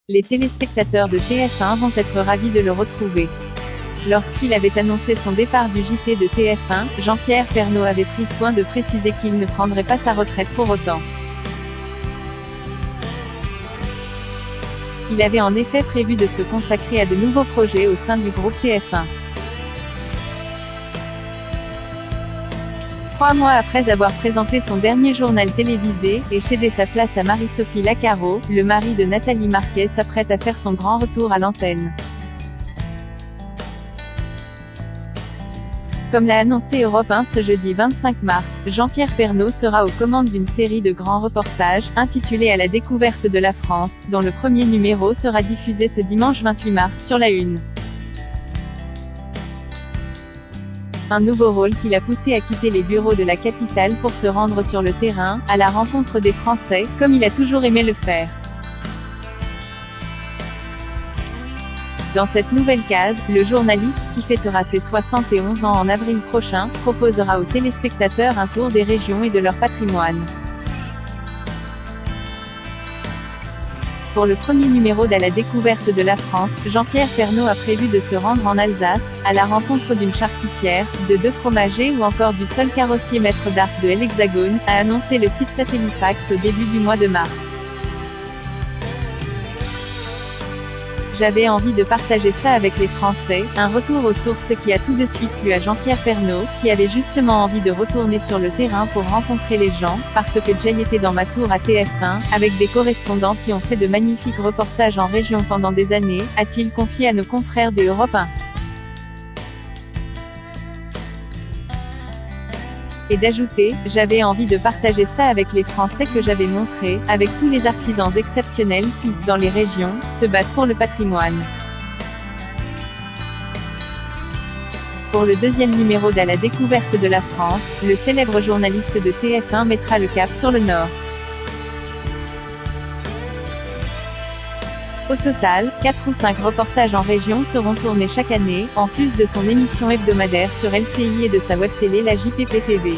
Les téléspectateurs de TF1 vont être ravis de le retrouver. Lorsqu'il avait annoncé son départ du JT de TF1, Jean-Pierre Pernaut avait pris soin de préciser qu'il ne prendrait pas sa retraite pour autant. Il avait en effet prévu de se consacrer à de nouveaux projets au sein du groupe TF1. 3 mois après avoir présenté son dernier journal télévisé, et cédé sa place à Marie-Sophie Lacaro, le mari de Nathalie Marquet s'apprête à faire son grand retour à l'antenne. Comme l'a annoncé Europe 1 ce jeudi 25 mars, Jean-Pierre Pernaut sera aux commandes d'une série de grands reportages, intitulée À la découverte de la France, dont le premier numéro sera diffusé ce dimanche 28 mars sur La Une. Un nouveau rôle qui l'a poussé à quitter les bureaux de la capitale pour se rendre sur le terrain, à la rencontre des Français, comme il a toujours aimé le faire. Dans cette nouvelle case, le journaliste, qui fêtera ses 71 ans en avril prochain, proposera aux téléspectateurs un tour des régions et de leur patrimoine. Pour le premier numéro d'À la découverte de la France, Jean-Pierre Pernaut a prévu de se rendre en Alsace, à la rencontre d'une charcutière, de 2 fromagers ou encore du seul carrossier maître d'art de l'Hexagone, a annoncé le site Satellifax au début du mois de mars. J'avais envie de partager ça avec les Français, un retour aux sources qui a tout de suite plu à Jean-Pierre Pernaut, qui avait justement envie de retourner sur le terrain pour rencontrer les gens, parce que j'ai été dans ma tour à TF1, avec des correspondants qui ont fait de magnifiques reportages en région pendant des années, a-t-il confié à nos confrères de Europe 1. Et d'ajouter, j'avais envie de partager ça avec les Français que j'avais montré, avec tous les artisans exceptionnels qui, dans les régions, se battent pour le patrimoine. Pour le deuxième numéro d'À la découverte de la France, le célèbre journaliste de TF1 mettra le cap sur le Nord. Au total, 4 ou 5 reportages en région seront tournés chaque année, en plus de son émission hebdomadaire sur LCI et de sa web-télé la JPP-TV.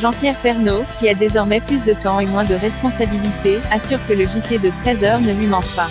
Jean-Pierre Pernaut, qui a désormais plus de temps et moins de responsabilités, assure que le JT de 13h ne lui manque pas.